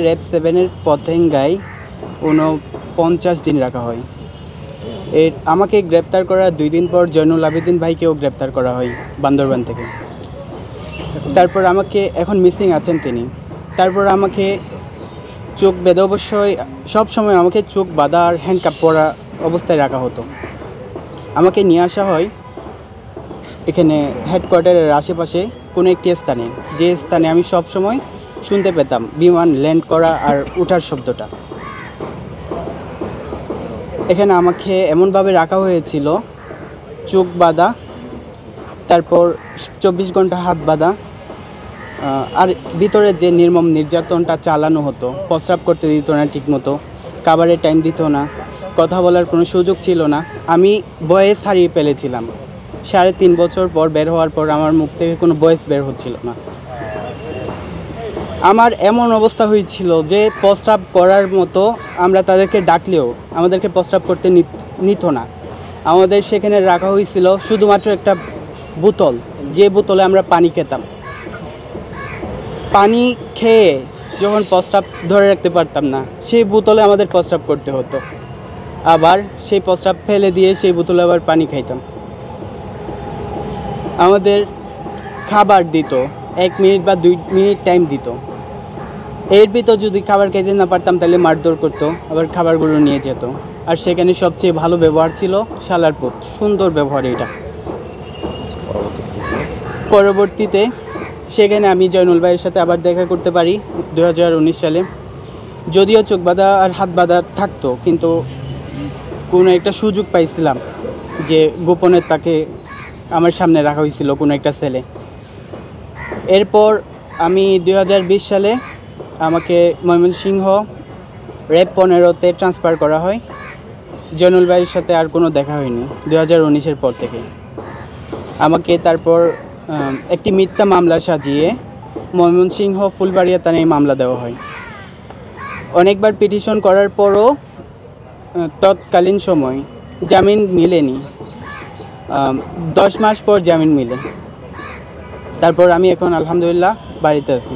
RAB 7-এর পতেঙ্গায় 49 দিন রাখা হয়। আমাকে গ্রেপ্তার করার 2 দিন পর জয়নুল আবেদিন ভাইকেও গ্রেপ্তার করা হয় বান্দরবান থেকে। তারপর আমাকে এখন মিসিং আছেন তিনি। তারপর আমাকে চোখ বেঁধে, অবশ্যই সবসময় আমাকে চোখ বাঁধা আর হ্যান্ডকাপ পরা অবস্থায় রাখা হতো। আমাকে নিয়ে আসা হয় এখানে হেডকোয়ার্টারের আশেপাশে কোনো একটি স্থানে, যে স্থানে আমি সবসময় শুনতে পেতাম বিমান ল্যান্ড করা আর ওঠার শব্দটা। এখানে আমাকে এমনভাবে রাখা হয়েছিল, চোখ বাঁধা, তারপর 24 ঘন্টা হাত বাঁধা, আর ভিতরে যে নির্মম নির্যাতনটা চালানো হতো, প্রস্রাব করতে দিত না ঠিকমতো, খাবারের টাইম দিত না, কথা বলার কোনো সুযোগ ছিল না। আমি ভয়েস হারিয়ে ফেলেছিলাম। 3.5 বছর পর বের হওয়ার পর আমার মুখ থেকে কোনো ভয়েস বের হচ্ছিল না। আমার এমন অবস্থা হয়েছিল যে প্রস্রাব করার মতো আমরা তাদেরকে ডাকলেও আমাদেরকে প্রস্রাব করতে নিত না। আমাদের সেখানে রাখা হয়েছিল শুধুমাত্র একটা বোতল, যে বোতলে আমরা পানি খেতাম। পানি খেয়ে যখন প্রস্রাব ধরে রাখতে পারতাম না, সেই বোতলে আমাদের প্রস্রাব করতে হতো। আবার সেই প্রস্রাব ফেলে দিয়ে সেই বোতলে আবার পানি খাইতাম। আমাদের খাবার দিত, 1 মিনিট বা 2 মিনিট টাইম দিত। এর ভিতর যদি খাবার খেতে না পারতাম তাহলে মারধর করতো, আবার খাবারগুলো নিয়ে যেত। আর সেখানে সবচেয়ে ভালো ব্যবহার ছিল শালার পুত, সুন্দর ব্যবহার এটা। পরবর্তীতে সেখানে আমি জয়নুল ভাইয়ের সাথে আবার দেখা করতে পারি 2019 সালে। যদিও চোখ বাঁধা আর হাত বাঁধা থাকতো, কিন্তু কোনো একটা সুযোগ পাইছিলাম যে গোপনে তাকে আমার সামনে রাখা হয়েছিল কোনো একটা সেলে। এরপর আমি 2020 সালে আমাকে ময়মনসিংহ র্যাব 15-তে ট্রান্সফার করা হয়। জয়নুল ভাইয়ের সাথে আর কোনো দেখা হয়নি 2019-এর পর থেকে। আমাকে তারপর একটি মিথ্যা মামলা সাজিয়ে ময়মনসিংহ ফুলবাড়িয়া থানায় মামলা দেওয়া হয়। অনেকবার পিটিশন করার পরও তৎকালীন সময় জামিন মিলেনি। 10 মাস পর জামিন মিলে। তারপর আমি এখন আলহামদুলিল্লাহ বাড়িতে আছি।